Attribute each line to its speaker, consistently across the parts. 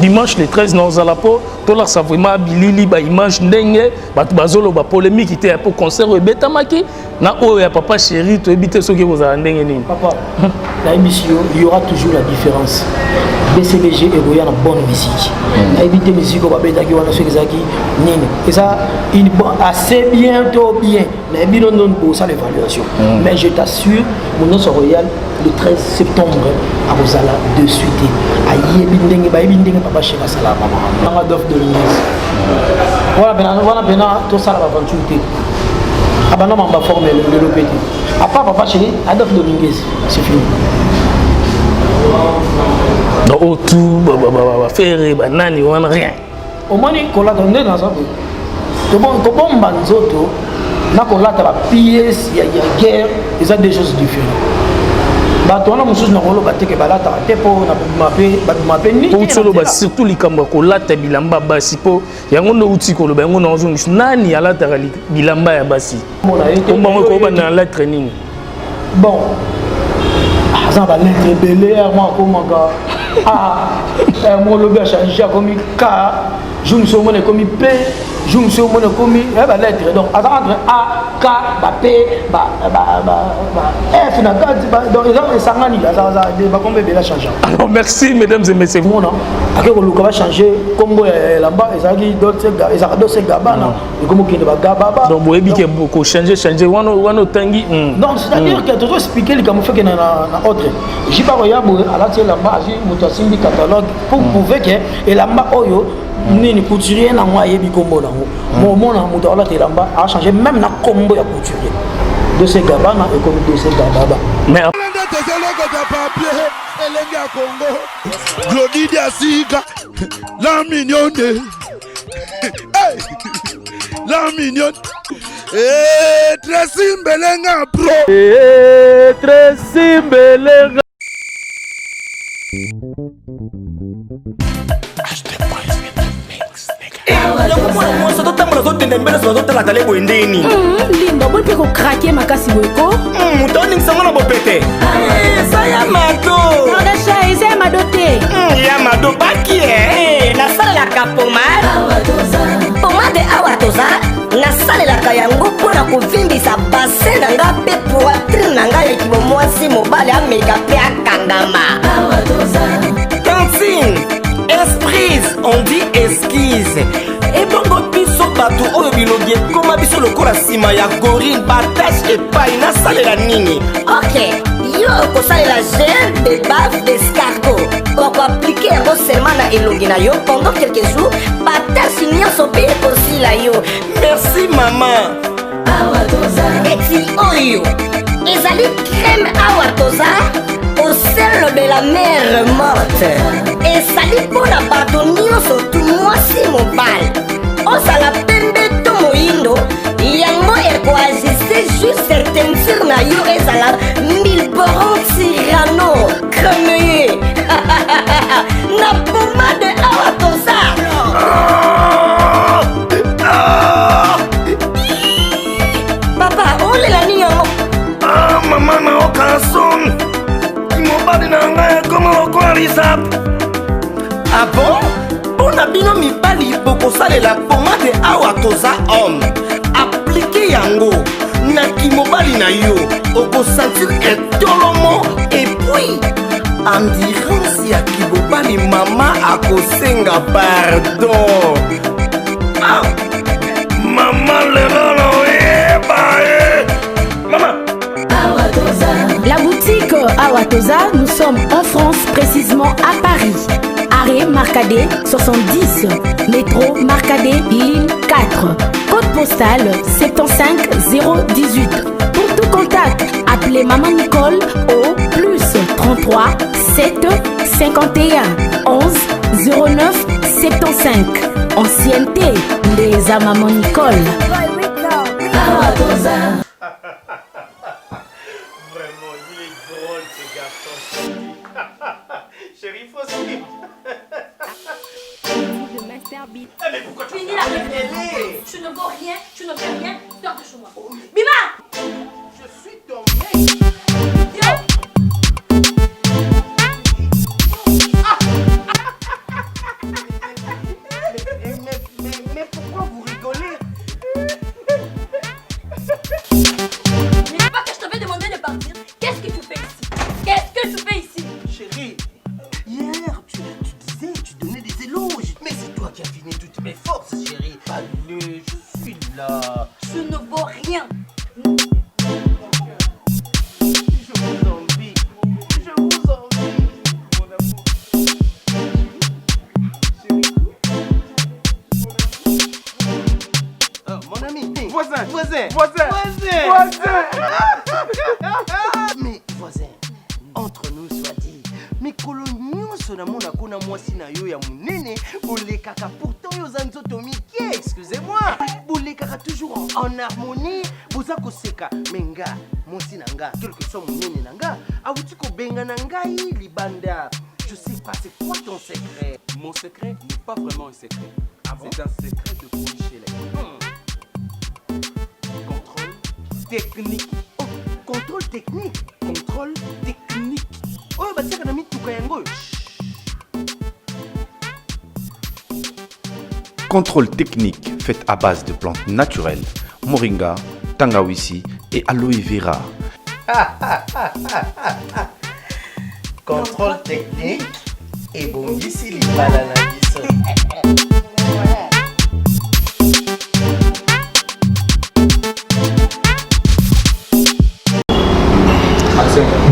Speaker 1: Dimanche le 13 nous allons pour la ça vraiment bilili ba image ndenge batu bazolo ba polémique était pour concert et betamaki na o ya papa chéri to ebité ce que vous avez ndenge nini
Speaker 2: papa la émission il y aura toujours la différence BCBG et Boya na bonne musique na éviter musique ba betaki wana ce qui nini et ça il assez bientôt bien na bino non pour ça l'évaluation mais je t'assure mon nom royal le 13 septembre à Rosala de suite aïe bindenge ba bindenge papa chéri sala maman na dof de l'église voilà bena to sala aventure abana mamba formel de l'OPT à part papa chéri Adolphe Dominguez c'est fini
Speaker 1: donc tout faire banani on rien
Speaker 2: au moins kola donner dans ça to bon banzoto na kola ta pièce ya guerre ils ont des choses différentes bato wana mususu na kolo bateke balata te po na mape ni
Speaker 1: pour solo ba surtout likambo kolata bilamba basi po yango no uti koloba yango na ozongi nani alata bilamba ya basi on ko ba na la training
Speaker 2: bon ça va l'être belé moi comment moi le gars changer comme ka je me suis comme P je me suis comme ba lettre donc entre A K ba P ba F na donc ils ça ngani ça va combien bela changer
Speaker 1: alors merci mesdames et messieurs
Speaker 2: mon non avec le look va changer combo là-bas ils ont d'autres gars ils ont d'autres gabana et comme qui ne va gababa
Speaker 1: donc vous avez beaucoup changer wano tangi
Speaker 2: non c'est-à-dire que toujours expliquer les comme fait que na autre j'ai pas regardé à la télé là-bas j'ai mutasimbi catalogue pour prouver que et là-bas oyo nini couturier na moi yebi kombo nango mo na muto ala telamba a changé même na kombo ya couturier de ces gabana et comme de ces gababa
Speaker 1: mais
Speaker 3: Congo Glody Diasika la mignonne la mignonne très simbelenga bro
Speaker 1: très simbelenga
Speaker 4: limba bope kokrake makasi boyeko
Speaker 5: motoningisanga na bopete eza ya mado
Speaker 4: agasha eza ya mado te
Speaker 5: ya mado baki nasalelaka pomade awa toza nasalelaka yango mpona kovimbisa base na nga mpe poitrine na ngai ekimo mwasi mobali ameka mpe akangama tantine esprise on dit esquise ebongo biso bato oyo bilongi ekoma biso lokola nsima ya gorine batashe epai nasalela nini ok yo okosalela gel de bave d'escargot okoaplike yango seulement na elongi na yo pendant quelques jours batashe nyonso mpe ekosila yo merci mama eti oyo ezali crème awa toza au sel de la mer morte ezali mpona bato nyonso tu mwasi mobali ozala pembe to moyindo yango ekoajuste juste teinture na yo ezala milboron tirano cremeye na pomade awa toza papa olela nini yango
Speaker 3: mama na okason mobali na ngai ekoma lokola lisap
Speaker 5: ah bon mpona bino mibali bokosalela pomade awa toza homme aplike yango na kimobali na yo okosentir etolomo epui endurance ya kimobali mama akosenga pardon
Speaker 3: mama lelo oyeba mama
Speaker 4: La boutique Awatoza, nous sommes en France, précisément à Paris. Arrêt Marcadet 70, métro Marcadet, ligne 4. Code postal 75018. Pour tout contact, appelez Maman Nicole au plus 33 7 51 11 09 75. Ancienneté des Maman Nicole. Awatoza.
Speaker 1: Vraiment, il est drôle ce garçon. Chérie, faut suivre.
Speaker 4: Le master beat.
Speaker 1: Mais pourquoi tu
Speaker 4: Finis la réponse. Tu ne vaux rien, tu ne fais rien, sors de chez moi. Bima!
Speaker 1: Je suis ton mec.
Speaker 4: Yo!
Speaker 6: voisin. Mais voisin, entre nous soit dit, mais coloniaux sont dans mon akuna moi si na yo ya munene, boule kaka pourtant yo zanzo tomiki, excusez-moi, boule kaka toujours en harmonie, boza koseka menga, moi si nanga, quel que soit munene nanga, awuti ko benga nangai libanda. Je sais pas, c'est quoi ton secret?
Speaker 7: Mon secret n'est pas vraiment un secret. C'est un secret de Michel. Contrôle technique.
Speaker 6: Oh, contrôle technique.
Speaker 7: Contrôle technique.
Speaker 6: Oh, bah c'est qu'on a mis tout kayango.
Speaker 8: Contrôle technique fait à base de plantes naturelles, moringa, tangawizi et aloe vera.
Speaker 6: Contrôle technique et bon ici les bananes.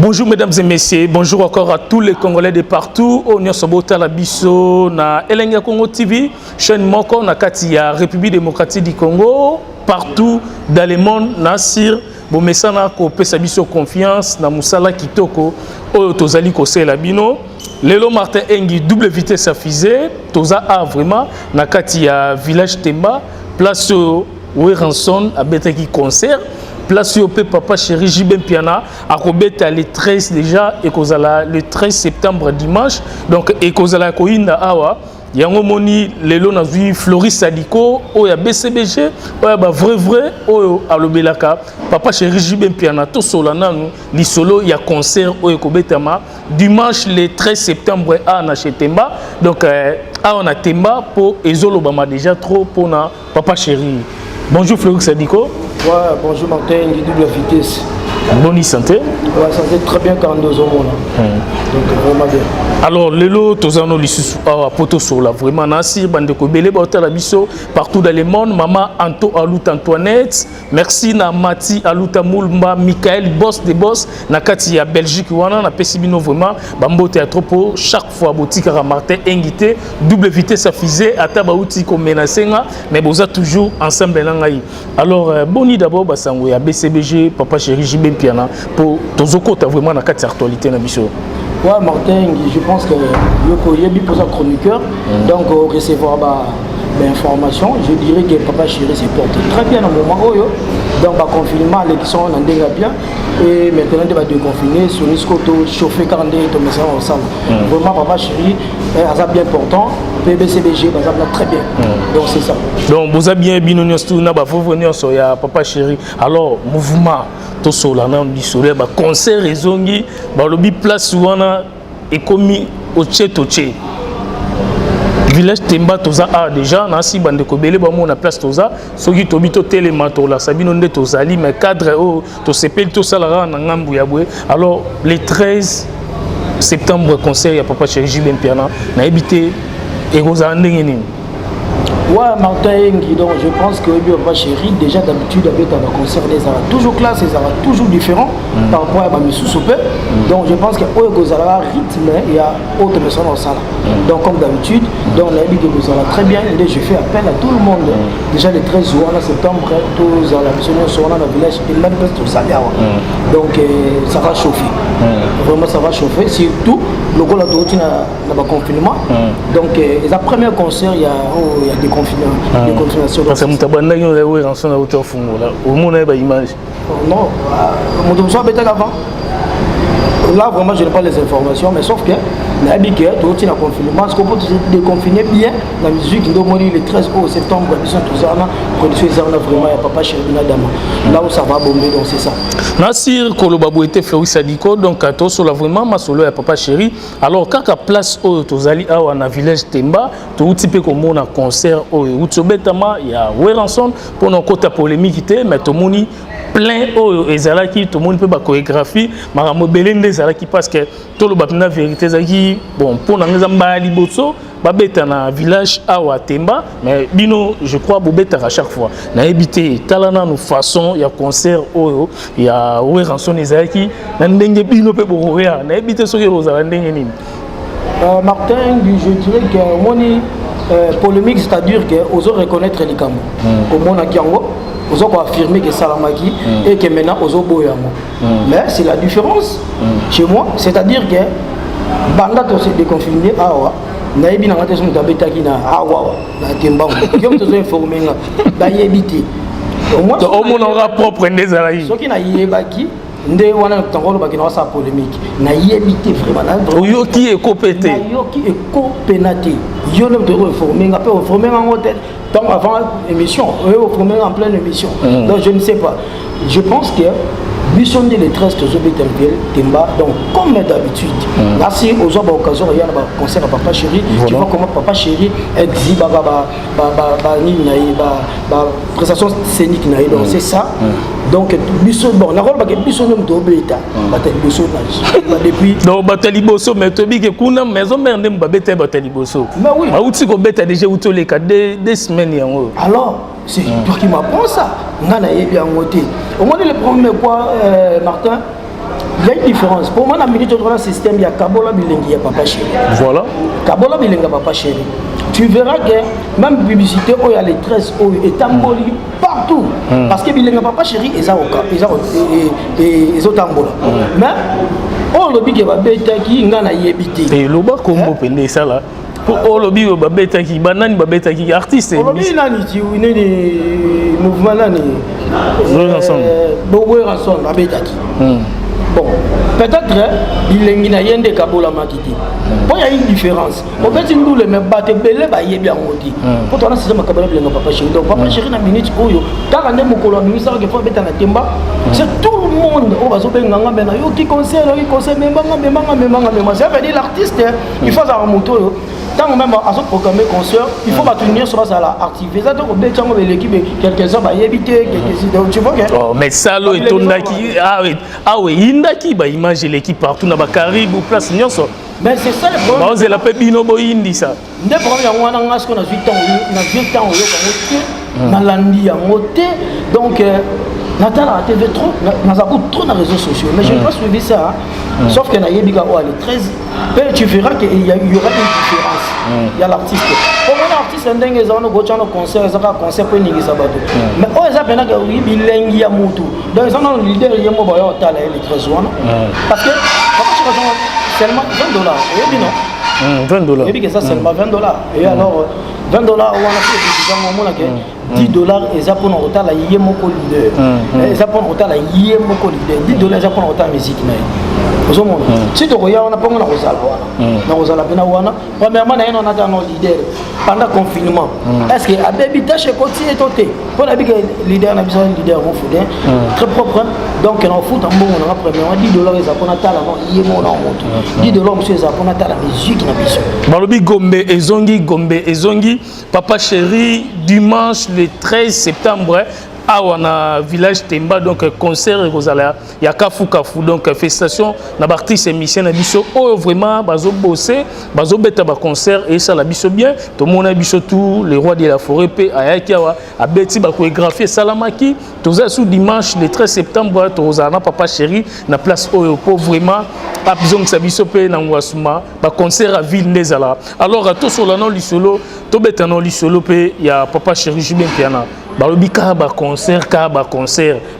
Speaker 1: Bonjour mesdames et messieurs, bonjour encore à tous les Congolais de partout. On est sur la biso na Elenga Congo TV, chaîne moko na kati ya République démocratique du Congo, partout dans le monde Nasir. Bon mesana ko pesa biso confiance na musala kitoko oyo tozali ko sela bino. Lelo Martin Engi double vitesse à fusée, toza a vraiment na kati ya village Temba, place Weranson a betaki concert. Place au papa chéri Jibem Piana à Robeta le 13 déjà et kozala le 13 septembre dimanche donc et kozala koinda awa yango moni lelo nazui Floris Sadiko oya BCBG oya ba vrai oyo alobelaka papa chéri Jibem Piana to sola nanu li solo ya concert oyo kobetama dimanche le 13 septembre à na Chetemba donc on a Temba pour ezolo bama déjà trop pour na papa chéri. Bonjour Floris Sadiko.
Speaker 2: Ouais, bonjour Martin, il double vitesse.
Speaker 1: Bonne santé.
Speaker 2: Ouais, santé très bien 42 ans. Donc vraiment bien.
Speaker 1: Alors, lelo tozano lisusu awa poto sola vraiment nasi bande ko belé ba hôtel biso partout dans le monde. Maman Anto Aluta Antoinette, merci na Mati Aluta Moulma, Michael boss de boss na kati ya Belgique wana na pesibino vraiment bambo théâtre pour chaque fois boutique à Martin invité double vitesse à fusée ata ba outi ko menacenga mais boza toujours ensemble na ngai. Alors boni d'abord basango ya BCBG papa chéri Jibem Piana pour tozoko ta vraiment na kati actualité na biso.
Speaker 2: Ouais, Martin, je pense que Yoko Yebi pose un chroniqueur, donc recevoir l'information, je dirais que Papa Chéri se porte très bien au moment où donc confinement, l'élection on en déga bien et maintenant on va déconfiner sur Niscoto chauffer 42 et message ensemble. Vraiment Papa Chéri ça bien important, PBCBG ça va très bien. Donc c'est ça.
Speaker 1: Donc vous avez bien binonios tout na ba vous venir sur ya Papa Chéri. Alors mouvement to solana bisole ba concert ezongi ba lobi place wana et commis au Tchétoché. Village Temba toza a déjà nasi bande ko belé ba mona place toza soki tobito telemato la sabino nde tozali mais cadre o to sepel to salara na ngambu ya bwe. Alors le 13 septembre concert ya Papa Chéri Jibem Piana na habité et rosa ndenge nini.
Speaker 2: Ouais, Martin, donc je pense que Papa Chéri, déjà d'habitude, avec un concert, ils sont toujours classe, ils sont toujours différents par rapport à Bamissou Soupé. Donc je pense qu'il y a un rythme, il y a autre personne en salle. Donc comme d'habitude, on a dit que vous allez très bien. Et je fais appel à tout le monde. Déjà le 13 septembre, tous à la mission sur le village, et même tout ça. Donc ça va chauffer. Vraiment, ça va chauffer. Surtout, le goal de routine n'a pas confinement. Donc la première concert, il y a des confirmations.
Speaker 1: Parce que Moutabanda, il y a eu un son à hauteur fungo là. Au monde, il y a une image.
Speaker 2: Non, Moutabanda, il y a avant. Là, vraiment, je n'ai pas les informations, mais sauf que la habitude, tout est en confinement. Est-ce qu'on peut déconfiner bien la musique qui doit mourir le 13 septembre, ils sont tous en production, vraiment, il n'y a pas chez Dama. Là où ça va bomber, donc c'est ça.
Speaker 1: Nassir Kolobabo était Floris Sadiko, donc à tous, vraiment, ma solo et Papa Chéri. Alors, quand à place où tu allais à village Temba, tu as typé comme on a concert où tu il y a Weranson pour nos côtés polémiques, mais tu as plein aux ezalaki tout le monde peut ba chorégraphie maramo belende ezalaki parce que tout le bapina vérité ezalaki bon pour nanga zamba liboso ba beta na village awa Temba mais bino je crois bobeta à chaque fois na habité talana nous façon il y a concert oyo il y a Weranson ezalaki na ndenge bino pe boya na habité soki rozala ndenge nini.
Speaker 2: Martin, je dirais que moni polémique, c'est-à-dire que osons reconnaître les Cameroun. Comme on a Kiango, Ils ont affirmé que Salamaki et que maintenant ils ont Boyamo. Mais c'est la différence chez moi, c'est-à-dire que Banda se déconfiné awa. Naïbi n'a pas été qui na awa na Timbango. Qui ont été informés là, yébité. Au moins
Speaker 1: on aura propre des araïs.
Speaker 2: Ce qui n'a yébaki. Ndé wana tangolo bakina sa polémique na yébité vraiment
Speaker 1: yo qui est copété
Speaker 2: yo qui est copénaté yo ne doit informer nga peut informer en hôtel tant avant émission yo informer en pleine émission donc je ne sais pas je pense que Bisson de les 13 Temba, donc comme d'habitude, là si aux autres occasions, il y a un concert à Papa Chéri, tu vois comment Papa Chéri exhibe prestation scénique, donc c'est ça. Donc Bisson, bon, la rôle que Bisson nous doit depuis.
Speaker 1: Donc Batali Bosso, mais tu dis que kuna maison mère ne m'a bête Batali Bosso.
Speaker 2: Mais oui.
Speaker 1: Ah où tu go bête déjà où tous les cas des semaines y en
Speaker 2: alors. C'est toi qui m'apprends ça. Au moins, le premier quoi, Martin, il y a une différence. Pour moi, dans le système, il y a Kabola Bilengi, il y a Papa Chéri.
Speaker 1: Voilà.
Speaker 2: Kabola Bilengi, Papa Chéri. Tu verras que même publicité, il y a les 13 et Tamboli partout. Parce que Bilengi, Papa Chéri, ils ont Tambola. Mais, on le dit que Babetaki, il y a habité.
Speaker 1: Et le bas, comment on peut ça là? Pour le bio, babeta qui banane, babeta qui artiste.
Speaker 2: Le bio nani, tu es des mouvements nani. Bowe ensemble, babeta qui. Bon, peut-être il y a un des Kabola Makiti. Bon, il y a une différence. En fait, nous les mêmes bateaux belé, bah il est bien monté. Pour toi, c'est ma Kabola Blenga Papa Chéri. Donc Papa Chéri na minute oyo. Car on est mon colonel, ça que faut mettre na temba. C'est tout le monde. On va se faire nganga bena. Yo qui conseille, même. Ça veut dire l'artiste, il faut avoir moto. Tant même à ce programme concert, il faut tenir sur ça là, activer ça. Donc on met l'équipe quelques-uns va éviter quelques tu vois que.
Speaker 1: Oh mais ça là et ton qui ah oui indaki bah image l'équipe partout na ba Caribou place nyonso.
Speaker 2: Mais c'est ça le problème.
Speaker 1: Bah on la pebino bo indi ça.
Speaker 2: Ndé problème on a ngas qu'on a 8 ans yo na landi ya moté donc Nathan a TV trop, n'a pas trop dans les réseaux sociaux, mais je n'ai pas suivi ça. Sauf que Nayebiga les 13, tu verras qu'il y aura une différence. Il y a l'artiste. Pour moi, l'artiste, c'est un dingue, ils ont un concert, ils ont un concert pour Nigi Sabato. Mais eux, ils ont un bilingue, il y a Moutou. Donc, ils ont un leader, il y a un mobile, les 13 parce que, seulement $20. Et bien, non? $20. Et puis, ça, seulement $20. Et alors, $20, on a fait $10 et ça pour nous retard la yémoko leader. Et ça pour nous retard la yémoko leader. $10 ça pour nous retard musique mais. Au monde. Si tu regardes on a pas mon Rosala. Na Rosala bena wana. Premièrement on a un leader pendant confinement. Est-ce que Abebita chez Koti est toté? Pour la big leader na besoin leader au foot très propre. Donc on foot en bon on a premièrement $10 ça pour natala non yémo na monte. $10 monsieur ça pour natala musique na biso.
Speaker 1: Balobi Gombe Ezongi Papa Chéri dimanche le 13 septembre à wana village Temba donc concert Rosala ya Kafu donc festation na artiste émission na biso oh vraiment bazo bosser bazo beta ba concert et ça la biso bien tout le monde a biso tout les rois de la forêt pe ayaki wa abeti ba chorégraphier Salamaki toza sous dimanche le 13 septembre Rosala Papa Chéri na place oyo pour vraiment pas besoin que ça biso pe na ngwasuma ba concert à ville ndezala alors tout sur la non lisolo to beta non lisolo pe ya Papa Chéri Julien Piana balobi ka ba concert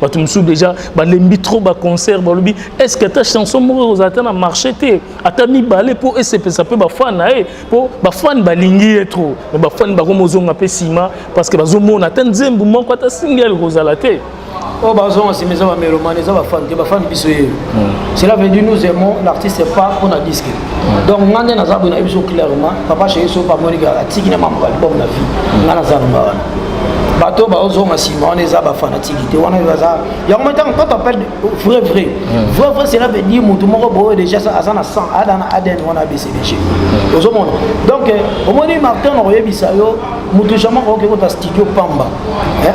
Speaker 1: bato msou déjà balembi trop ba concert balobi est-ce que ta chanson moko ozata na marché te ata mibale po SCP ça peut ba fan na po ba fan balingi trop mais ba fan ba komozonga pe sima parce que bazomona ta nzembu moko ata single kozala te
Speaker 2: oh bazonga c'est maison mélomane ça ba fan biso cela veut dire nous aimons l'artiste c'est pas pour na disque donc ngande na zabu na biso clairement Papa Chéri so pa monika atiki na mambo album na vie ngana zamba bateau bazo massivement on est à fanatique on est là il y a un temps quand on appelle vrai cela veut dire tout le monde déjà ça à 100 Aden on a BCBG donc au moins Martin on aurait ça yo mutu jamais au studio Pamba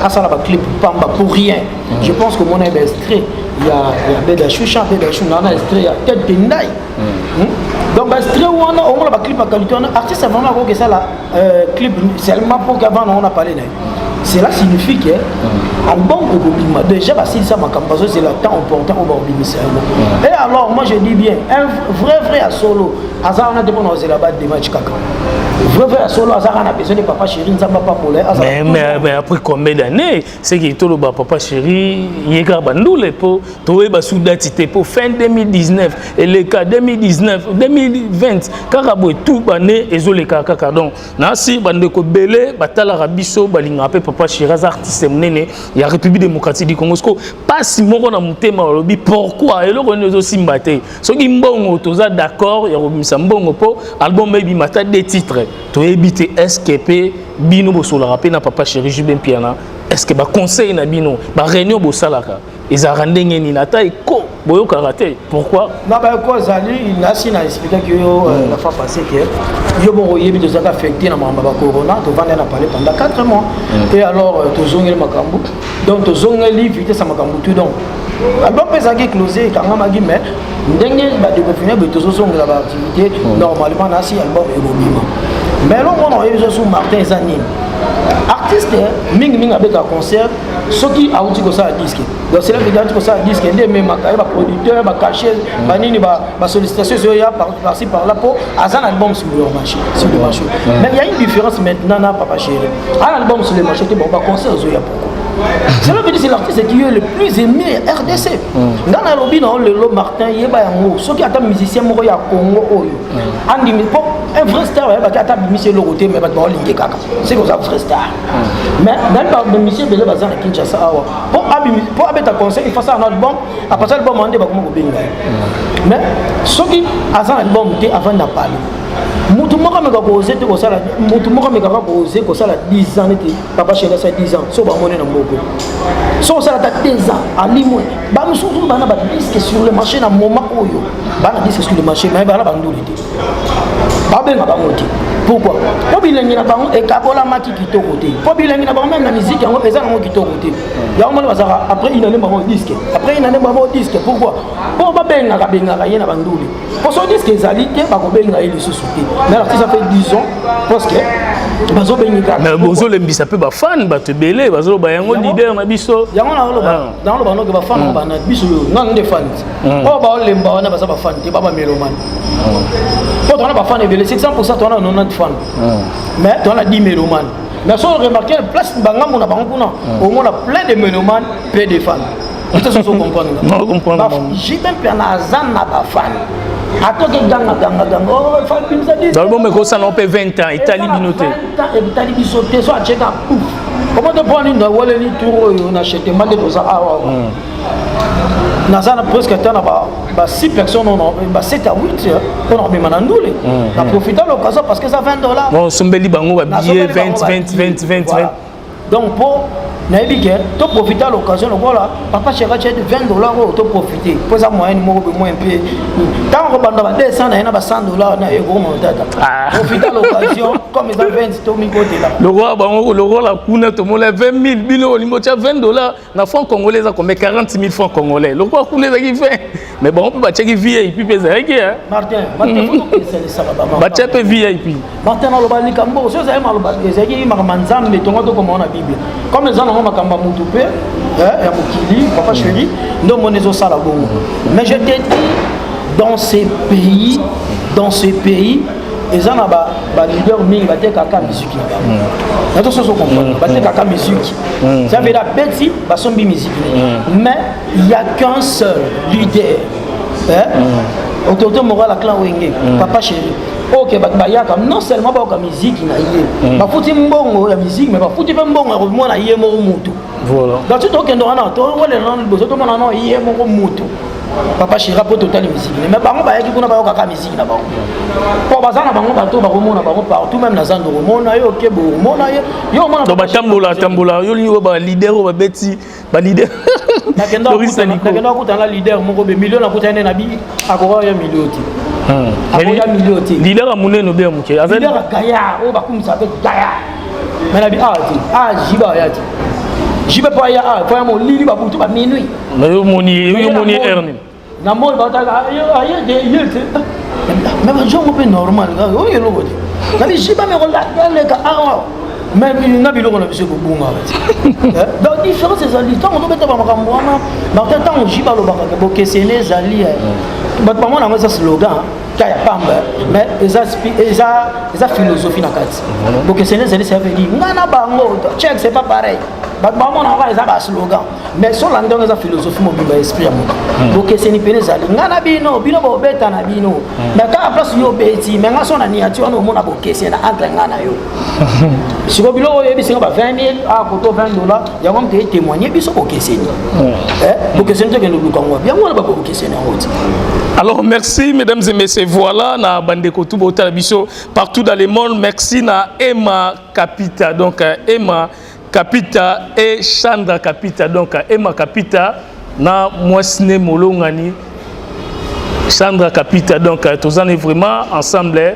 Speaker 2: à ça la clip Pamba pour rien je pense que mon est extrait il y a Beda Choucha on a extrait il y a tête de Ndai donc extrait on a au moins la clip à qualité on artiste vraiment que ça la clip seulement pour qu'avant on a parlé cela signifie que album au déjà si ça m'a campagne c'est le temps important au Bobimisa et alors moi je dis bien un vrai à solo hasard on a demandé là-bas des matchs kaka vrai solo azara na besoin de papa chéri nzamba pas pour
Speaker 1: mais après combien d'années c'est que tout le papa chéri yeka bandule pour trouver ba soudatité pour fin 2019 et le cas 2019 2020 karabo tout bané ezole kaka donc na si bande ko belé batala rabiso balinga pe papa chéri artiste menene ya République démocratique du Congo sko pas si moko na mutema lobi pourquoi et le renezo simbate soki mbongo toza d'accord ya robimisa mbongo po album baby mata des titres to ebité SKP bino bosola rapé na papa chéri Jubin Piana est-ce que ba conseil na bino ba réunion bosalaka ezara ndenge ni na ta eko boyo karaté pourquoi
Speaker 2: na ba ko zali nasi na expliquer que la fois passée que yo bon yebi de zaka affecté na mamba ba corona to vendre na parler pendant 4 mois et alors to zongeli makambu donc to zongeli vite sa makambu tout donc album pesa qui closé quand magi mais ndenge ba de finir be to zongela ba activité normalement nasi album e bobima mais là on a eu sur Martin Zanine artiste ming avec un concert ce qui a outil ça disque donc c'est là que dans ça disque des même ba producteur ba caché ba nini ba sollicitation sur ya par-ci par-là pour un album sur le marché mais il y a une différence maintenant na papa chéri un album sur le marché bon ba concert sur ya pourquoi c'est là que c'est l'artiste qui est le plus aimé RDC dans la lobby dans le lot Martin yeba yango ce qui attend musicien moko ya Congo oyo andi pour un vrai star ba attend musicien le côté mais ba ba linguer kaka c'est comme ça vrai star mais dans le musicien bele bazan na Kinshasa awa pour abeta conseil il faut ça un album après ça album ande ba comment benga mais ce qui azan album té avant na parler mutu moko me ka poser te ko sala mutu moko me ka poser ko sala 10 ans te papa chéri ça 10 ans so ba monner na moko so sala ta 10 ans à limon ba mususu bana ba disque sur le marché na moment oyo bana disque sur le marché mais bana ba nduli te ba benga ba ngoti pourquoi po bilengi na bango e kabola maki kitoko te po bilengi na bango même na musique yango eza na kitoko te ya mo ba sara après il allait ba disque après il allait ba disque pourquoi po ba benga ka yena ba nduli po so disque ezali te ba ko benga ile susu te mais l'artiste ça fait 10 ans parce que bazo benga
Speaker 1: mais bozo lembisa pe ba fan ba te belé bazo ba yango leader na biso
Speaker 2: yango na loba dans le bano ke ba fan ba na biso non de fan o ba lemba wana ba sa ba fan te ba ba meloman po to na ba fan e belé 600% to na 90 fans mais to na 10 meloman mais so remarquer place bangambo na bango kuna au moins plein de meloman peu de fans tu sais comprendre
Speaker 1: non comprendre
Speaker 2: j'ai même pas na zan na ba fan atoke ganga oh fan pim ça dit
Speaker 1: dans le moment que ça n'en peut 20 ans Italie binoté
Speaker 2: Italie bisoté so a checker comment te prendre une wala ni tour on achète mal de ça nazana presque tant ba 6 personnes on ba 7 à 8 on a même manandule na profiter l'occasion parce que ça $20
Speaker 1: bon sombeli bango ba billet 20
Speaker 2: donc pour nayebi ke to profiter l'occasion voilà papa chéri de $20 to profiter pour ça moyen mo moins un peu tant on banda ba 200 na ba $100 na ego montata profiter l'occasion comme ils ont 20 to mi côté là
Speaker 1: le roi la kuna to mo 20 000 bilo ni mo tia $20 na franc congolais ça comme 40 000 francs congolais le roi kuna qui fait mais bon on peut ba checker VIP pesa yake
Speaker 2: Martin faut que c'est ça
Speaker 1: ba checker VIP
Speaker 2: Martin na lo ba ni kambo so ça ma lo ba ezaki ma manzambe to ngoto comme on a Bible comme les gens makamba mutu pe ya mokili papa chéri ndo monezo sala bongo mais je te dis dans ces pays ils ont ba leader mingi ba te kaka musique na to so comprendre ba te kaka musique ça veut dire beti ba sombi musique mais il y a qu'un seul leader autorité morale à clan wenge papa chéri ok bayaka non seulement ba musique na yé ba futi mbongo ya musique mais ba futi pe mbongo ko mona yé mo mutu
Speaker 1: voilà
Speaker 2: donc tu to kendo na to wala non bozo to mona no yé mo mutu papa chéri pour total musique mais bango ba yaki kuna ba ka musique na bango po bazana bango ba to ba mona bango partout même na zando mona yo ke bo mona yo mona
Speaker 1: to ba tambola yo li ba leader ba beti ba leader
Speaker 2: na kendo akuta na leader moko be million akuta ene na bi akora ya million ti
Speaker 1: leader a monnaie no bien muke azali
Speaker 2: leader gaya o ba kumisa be gaya mais na bi jiba ya ti jiba pa ya pa mo lili ba butu ba minuit
Speaker 1: na yo moni erni
Speaker 2: na mo ba ta aye de yete mais ba jongo pe normal o yelo bodi na bi jiba me rola le ka mais na bi loko na biso ko bunga donc différence ezali tant on beta ba makambo wana na tant jiba lo ba ka bo kesene ezali ba mona ngo ça slogan kaya pamba mais eza philosophie na kati donc c'est ça veut dire ngana bango check c'est pas pareil on a un slogan mais sur l'endroit de la philosophie mobile esprit donc c'est ni penezali ngana bino bobeta na bino mais quand place yo beti mais ngaso na niati on mona bokese na entre ngana yo si ko bilo yo bisinga ba 20 000 à koto $20 ya ngam te témoigner biso bokese ni bokese nte ke no lukango bien on ba bokese na route.
Speaker 1: Alors merci mesdames et messieurs, voilà na bandeko tout bota biso partout dans le monde. Merci na Emma Kapita, donc Emma Kapita et Chandra Kapita, donc Emma Kapita na Mwasne Molongani Chandra Kapita, donc tous en est vraiment ensemble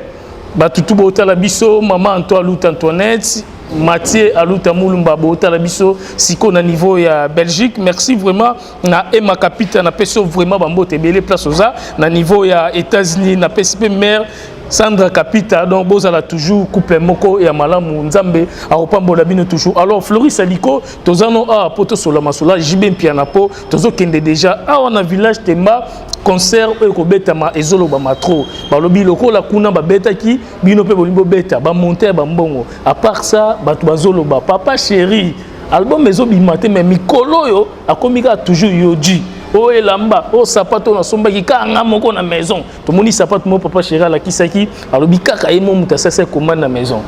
Speaker 1: batutu bota la biso maman Antoinette Mathieu Aluta Moulumba bota la biso siko na niveau ya Belgique. Merci vraiment na Emma Kapita na peso vraiment bambote belé place oza na niveau ya États-Unis na PCP mère Sandra Kapita, donc bozala toujours couple moko ya malamu nzambe aopambola bino toujours. Alors Floris Aliko tozano a poto sola masola jibe piana po tozo kende déjà a on a village Temba concert ko beta ma ezolo ba matro balobi lokola kuna ba beta ki bino pe bolimbo beta ba monter ba mbongo. À part ça batu bazolo ba papa chéri album ezo bimate mais mikolo yo akomika toujours yoji. Oh elamba oh sapato na somba ki ka nga moko na maison to moni sapato mo papa chéri la kisaki alobi kaka emo mutasa se commande na maison.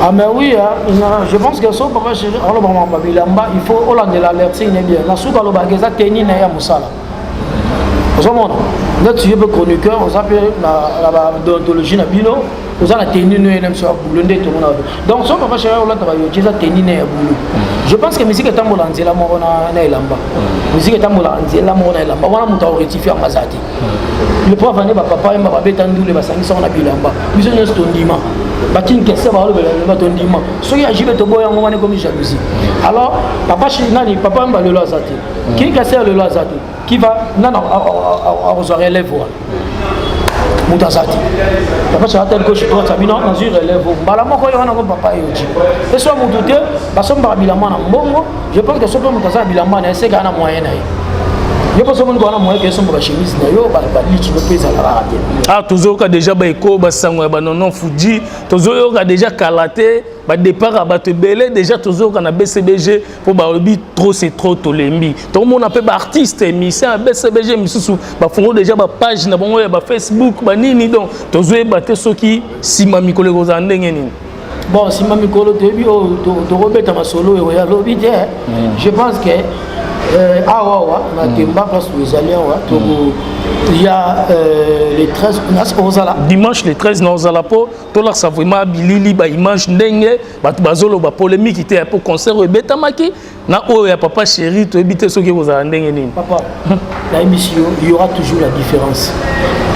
Speaker 2: Ah mais oui je pense que son papa chéri alors maman bilamba il faut Hollande l'alerter n'est bien na suka lo bageza teni na ya musala. Là tu es chroniqueur, on s'appelle la déontologie na bino, on a la tenue no même sur boulonde tout le monde. Donc son papa chéri on l'a travaillé, j'ai la tenue na boulot. Je pense que musique est en molanzela mo na elamba. Musique est en molanzela mo na elamba. On a muta rectifier mazati. Le prof ane ba papa mba ba betandu le basangi sa na bilamba. Biso no stondima. Batin kesse ba le ba tondima. So ya jibe to boya ngoma ne comme jalousie. Alors papa chéri nani papa mba le lazati. Qui casse le lazati? Qui va non aux relève Moutazati. Papa ça tel que je dois sabino dans une relève. Bala moko yo na ko papa yoji. Et soit moutouté, ba somba bilama na mbongo, je pense que so peut moutaza bilama na ese kana moyen na ye. Je pense que mon gars moyen que somba chemise na yo ba lichi no pesa la radio.
Speaker 1: Ah tozo ka déjà ba eko ba sango ba nonon fuji, tozo yo ka déjà kalaté. Ba départ à bato belé déjà toujours quand na BCBG pour ba obi trop c'est trop tolembi tout le monde appelle ba artiste émission BCBG misusu ba fongo déjà ba page na bongo ya ba Facebook ba nini donc tozo ba te soki sima mikolo ko za ndenge nini
Speaker 2: bon sima mikolo to bi o to robeta masolo e ya lobi je je pense que na Temba parce que les alliés il y a les 13
Speaker 1: dimanche les 13 na ozala po to la ça vraiment bilili ba image ndenge ba bazolo ba polémique était pour concert e betamaki na o ya papa chéri to ebite soki kozala ndenge nini
Speaker 2: papa la émission il y aura toujours la différence.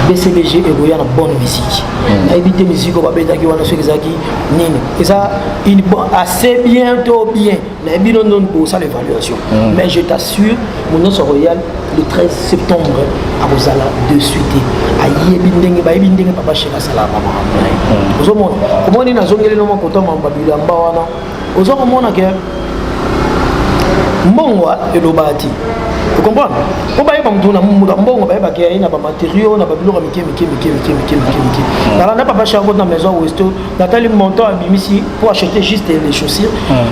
Speaker 2: BCBG et Boya na bonne musique. Na éviter musique ba beta ki wana soki zaki nini. Et ça il assez bientôt bien. Na bino non pour ça l'évaluation. Mais je t'assure mon nom royal le 13 septembre à Bozala de suite. Aïe bindenge ba bindenge papa chéri sala mama. Ozomona comment ni na zongeli no makoto mamba bilamba wana. Ozomona que mbongwa elobati. Vous comprenez? Pourquoi il y a des gens qui ont des matériaux, des bibelots dans la pas cher dans la maison ouest, Nathalie montant à Bimisi pour acheter juste les chaussures.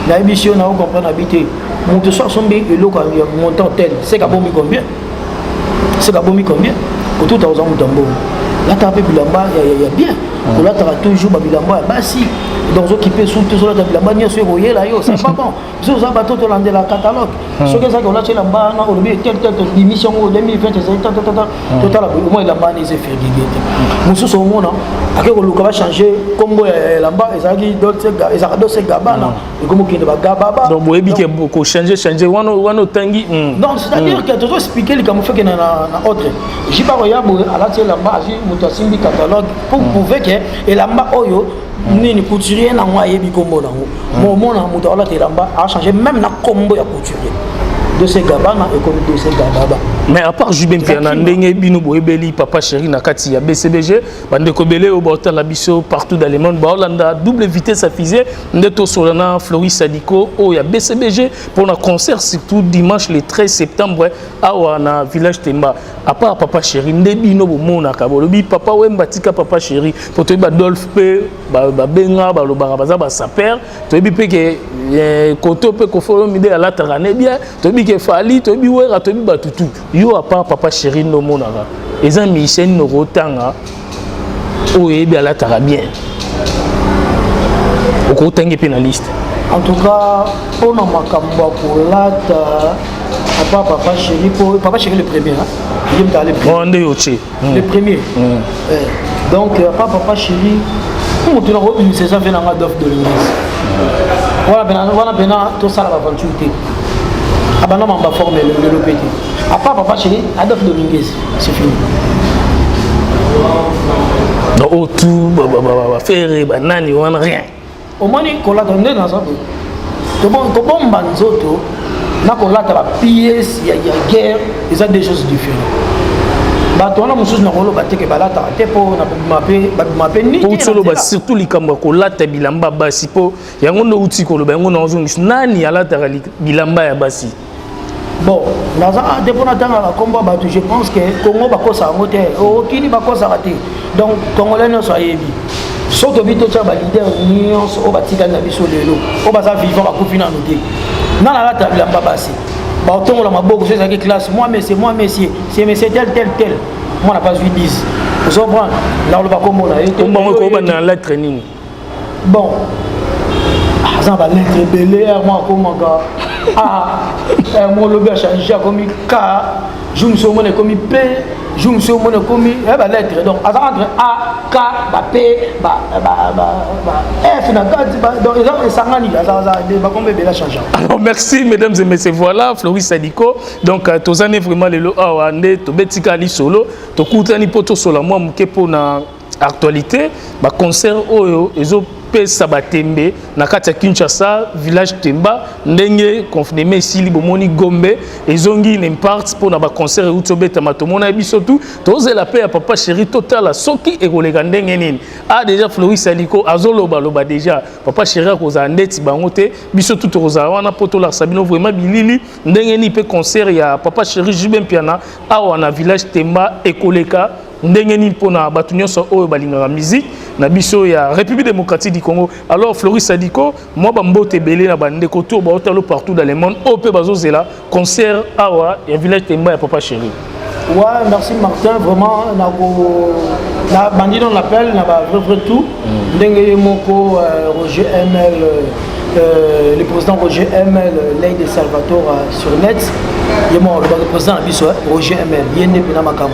Speaker 2: La émission n'a pas compris habiter. Mon te soir son et l'eau montant tel. C'est qu'à bomber combien? C'est qu'à bomber combien? Au tout à aux hommes d'ambo. Là tu as bilamba, il y a bien. Là tu as toujours bilamba, bah si. Donc ceux qui peuvent sous tout cela bilamba ni sur royer là yo, c'est pas bon. Ceux qui ont bateau dans la catalogue. Ceux qui ont lâché la bas na aujourd'hui tel émission 2020 total au moins la bas ni c'est fait giguete. Musu so mona akeko luka va changer combo la bas ezaki d'autres ezaka d'autres gabana et comme qui ne va gababa.
Speaker 1: Donc vous avez beaucoup changer wano tangi.
Speaker 2: Non, c'est-à-dire que tu dois expliquer les camouflage que na autre. J'ai pas regardé à la télé la bas mutasimbi catalogue pour prouver que et la bas oyo ni couturier na moi yebi kombo na mo mona muta ola telamba a changer même na combo ya couturier de ces gabana et comme de ces gababa
Speaker 1: Mais à part Jubin Piana, ndenge bino boyebeli papa chéri na kati ya BCBG, bande ko belé au bota la biso partout dans le monde, ba Hollanda double vitesse à fusée, ndeto solana Floris Sadiko au ya BCBG pour un concert surtout dimanche le 13 septembre à wana village Temba. À part papa chéri, nde bino bo mona ka bolobi papa wemba tika papa chéri pour to ba Dolph pe ba benga ba lo barabaza ba saper, to bi pe ke koto pe ko folo mide à la tarane bien, to bi ke fali, to bi wera, to bi batutu. Yo à part papa chéri no monara ezan Michel no rotanga o ebi ala tarabien o ko tangi pénaliste
Speaker 2: en tout cas pour na makambo kolata à part papa chéri le premier hein il est allé
Speaker 1: on yoche
Speaker 2: le premier donc à part papa chéri pour tu na robin c'est ça vient en d'offre de l'église voilà bena tout ça l'aventure abana mamba forme le petit à part papa chéri Adolphe Dominguez c'est fini
Speaker 1: non tout faire banani on rien
Speaker 2: au moins kola donné dans ça to bon banzoto na kola ta pièce il y a guerre et ça des choses différentes bato na mususu na kolo bateke balata te po na mape ni
Speaker 1: pour solo ba surtout likamba kolata bilamba basi po yango no uti kolo ba yango na ozongi nani alata bilamba ya basi.
Speaker 2: Bon, je pense que Congo va causer un moteur, au Kini va causer raté. Donc, Congolais ne soient émis. Sauf que Vito Tchaba leader, Union, au Batika Nabiso de l'eau, au Baza vivant à Koufina Noté. Dans la table, la Babassi. Barton, la Maboko, c'est la classe. Moi, messieurs, c'est monsieur tel. Moi, on n'a pas vu 10. Vous comprenez? Là, on va comme on a
Speaker 1: la training.
Speaker 2: Bon. Ça va l'être belé, moi, comme un gars. Mon lobby a changé comme K, je me suis comme P, je me suis comme lettre. Donc, entre A, K, P, F, donc ça a changé.
Speaker 1: Alors, merci mesdames et messieurs. Voilà, Floris Sadiko. Donc, tous années vraiment les lots à Wande, to Betika li solo, to Koutani poto sola moi mkepo na actualité, ba concert oyo ezo pesa batembe na kati ya Kinshasa village Temba ndenge confirmé sili bomoni Gombe ezongi n'impart pour na ba concert utobeta matomona biso tout tozela pe ya papa chéri total soki ekoleka ndenge nini déjà Floris Sadiko azoloba loba déjà papa chéri akoza ndeti bango te biso tout toza wana poto la sabino vraiment bilili ndenge ni pe concert ya papa chéri Jubin Piana awa na village Temba ekoleka ndenge ni pona batu nyonso oyo balingaka musique na biso ya République démocratique du Congo. Alors Floris Sadiko moi bambote belé na bande koto ba hôtel partout dans le monde op bazozela concert awa ya village Temba ya papa chéri.
Speaker 2: Ouais, merci Martin, vraiment na bandi on l'appelle na ba vrai tout ndenge moko Roger ML le président Roger ML l'aide de Salvatore sur net il est mort le président biso Roger ML yende pena makambo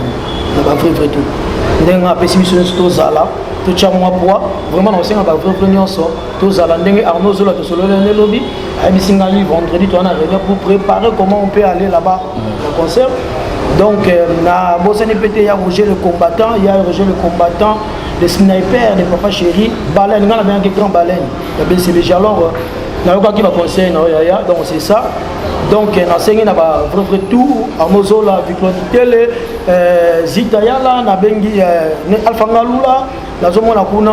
Speaker 2: na ba vrai tout ndenge apesi biso to zala to chamwa poa vraiment on sait na ba vrai nyonso to zala ndenge Arnaud Zola to solo le lobby abisingali vendredi to na réunion pour préparer comment on peut aller là-bas au concert. Donc, na Bossane Pété, il y a Roger le combattant, le sniper de papa chéri, baleine, il y a un grand baleine, il y a BCBG. Alors, il y a un qui va conseiller, donc c'est ça. Donc, on a enseigné vrai tout, Armozola, Victor Télé, Zitayala, Nabengi, Alpha Ngaloula, Nazomona Kuna.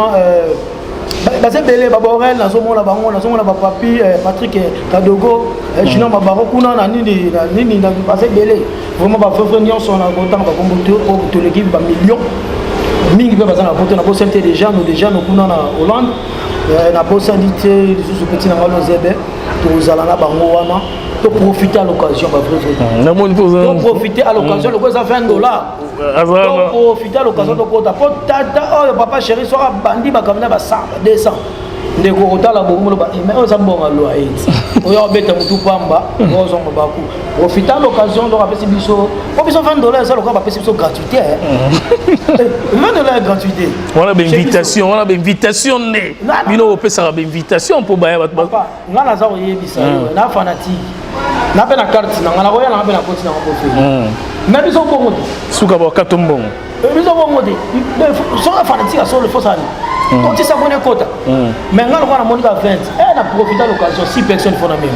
Speaker 2: Bazé belé baborel nazomona bango nazomona ba papi Patrick Kadogo Junior Mabaro kuna na nini na bazé belé vraiment ba frère nyonso na content ba komboto to l'équipe ba millions mingi ba bazana poto na bosente déjà nous kuna na Hollande na bosalité sous petit na ngalo zebe to zalana bango wana to profiter à l'occasion ba frère
Speaker 1: na mon
Speaker 2: to profiter à l'occasion le quoi ça fait $1 donc profiter à l'occasion de kota tata oh papa chéri soit bandi ba kamna ba 100 200 ndeko otala bomulo ba mais on ça bon alo aït oyo beta mutu pamba ozo mabaku profiter à l'occasion de rappeler biso o biso $20 ça le quoi ba pesi biso gratuité $20 gratuité
Speaker 1: on a une invitation né bino o pesa ba invitation pour ba
Speaker 2: papa ngana za oyebisa na fanatique na pe na carte na ngana koya na pe na konti na ko mais biso bongo
Speaker 1: suka ba katombongo
Speaker 2: biso bongo de so fanatique so le fosani On dit ça qu'on est quota. Maintenant, on a monté à 20. Elle a profité de l'occasion. 6 personnes font la même.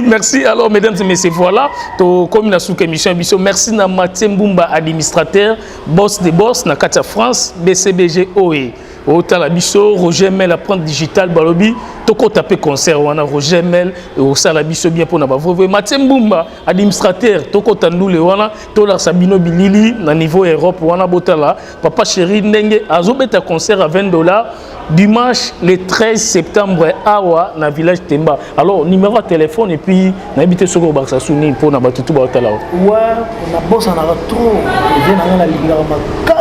Speaker 1: Merci. Alors, mesdames et messieurs, voilà. Comme la sous-émission, merci à Mathieu Mbumba, administrateur, boss des boss, na Katia France, BCBG OE. Au Talabiso, Roger Mel, apprendre digital, Balobi, toko tapé concert, on a Roger Mel, et au Salabiso bien pour n'avoir. Mathieu Mbumba, administrateur, toko tandou le wana, tola Sabino Bilili, na niveau Europe, wana botala, papa chéri, nenge, azobeta concert à $20, dimanche le 13 septembre, awa, na village Temba. Alors, numéro de téléphone, et puis, na habité sur le Barça Souni, pour n'abattre tout botala.
Speaker 2: Ouais, on a bossé, on a trop, on vient dans la Ligue,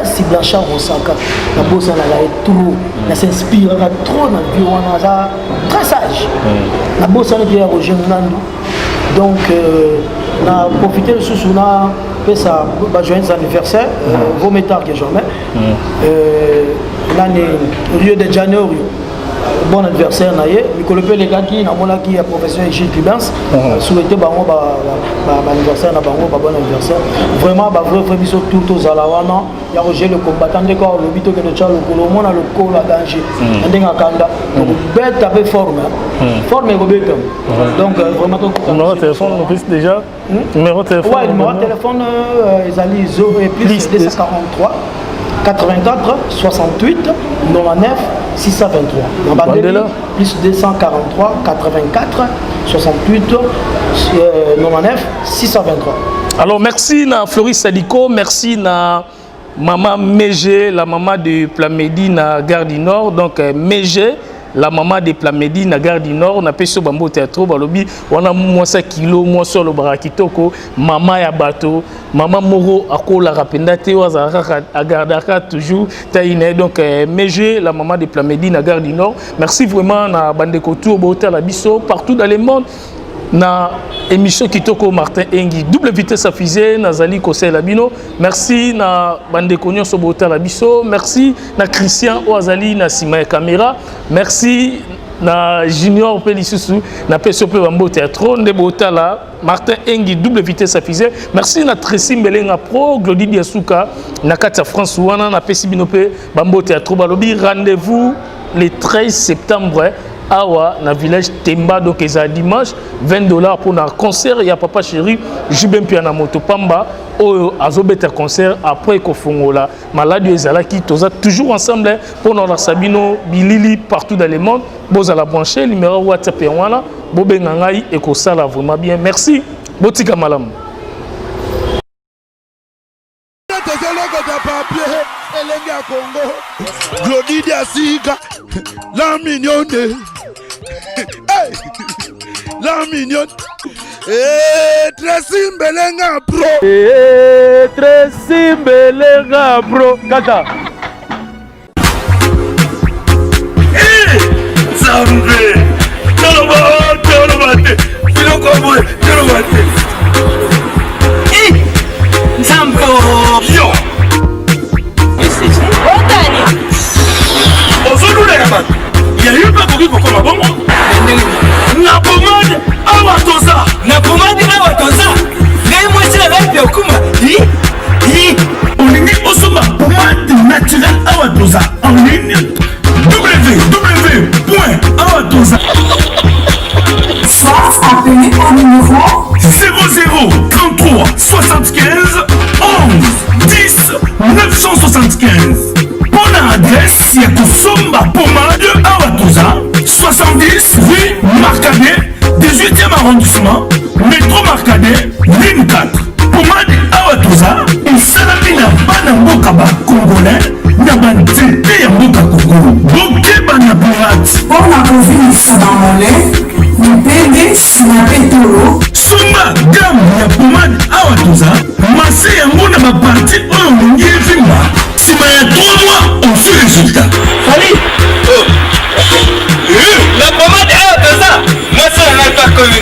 Speaker 2: si Blanchard Osaka, la bosse elle est trop, elle s'inspire trop dans le vie, on a très sage. La bosse elle est au jeune Nando. Donc on a profité de ce on a fait ça, joyeux anniversaire, vos métars que jamais. L'année Rio de Janeiro. Bon anniversaire naïe, Nicolas les gars qui a professionnel Gilles Clémence souhaité anniversaire na bango bon anniversaire vraiment vrai biso tout aux alawana ya Roger le combattant de corps le bito que de chalo ko mona le ko la danger ndenga kanda donc bête avec forme et bête donc vraiment tout
Speaker 1: numéro de téléphone on prise déjà numéro de téléphone
Speaker 2: ouais numéro de téléphone Ezali 0 et plus 243 84 68 99 623.
Speaker 1: Bandela
Speaker 2: plus 243 84 68 99 623.
Speaker 1: Alors merci na Floris Sadiko, merci na maman Mégé, la maman de Plamédi na Gare du Nord, donc Mégé la maman de Plamédi na Gare du Nord, on a payé sur Bambo Théâtre, balobi, on a moins 5 kilos, moins sur le barakitoko, maman ya bateau, maman Moro ako la rapendate, à Gardaka toujours, taïne, donc Mégé, la maman de Plamédi na Gare du Nord, merci vraiment na Bandeko Tour, Bota la Bisso, partout dans le monde. Na émission Kitoko Martin Engi double vitesse à fusée Nazali Kosei Labino merci na Bandeko Nyonso Bota Labiso merci na Christian Oazali na Sima Caméra merci na Junior Pelisusu na PSOP Bambo Théâtre de Bota la Martin Engi double vitesse à fusée merci na Tracy Mbelenga Pro Glody Diasuka na Katia France wana na Pesibinope Bambo Théâtre balobi rendez-vous le 13 septembre Awa, na village Temba, donc c'est dimanche, $20 pour un concert. Il y a papa chéri, Jibem Piana Moto Pamba, au Azobeta concert, après Kofongola. Malade Ezalaki, toujours ensemble pour notre Sabino, Bilili, partout dans le monde. Boza la brancher, numéro WhatsApp et voilà, Bobé Nangaï et Kosala, vraiment bien. Merci, Botika Malam.
Speaker 3: Glody Diasuka, la mignonne. Hey, la mignonne. Tracy Mbelenga Pro.
Speaker 1: Tracy Mbelenga Pro. Kaka.
Speaker 3: Zambe. Tolobate. Filokoboy. Tolobate.
Speaker 6: Zambo.
Speaker 3: Yo. Il y a eu pas beaucoup pour comme bon. Na pomade awatoza.
Speaker 6: Na pomade awatoza. Les moi c'est la vie au kuma.
Speaker 3: On est au sommet pomade naturelle awatoza. En ligne www.awatoza.
Speaker 9: Soit appelé au numéro
Speaker 3: 00 33 75 11 10 975. Bonne adresse, c'est Kosomba Pomade Awatoza, 70 rue Marcadet, 18e arrondissement, métro Marcadet, ligne 4. Pomade Awatoza, et Salamina Banambokaba Congolais, Nabanzete Yamboka Congo, Bokeba Naburat.
Speaker 9: pour la province dans mon lait, le PD Sinapetolo.
Speaker 3: Sumba gamme ya pomade Awatoza, massé yango na baparti oyo mongi evimba. Sima ya 3 mois, on fait résultat.
Speaker 6: Allez. La pomade Awatoza, moi ça n'a pas connu.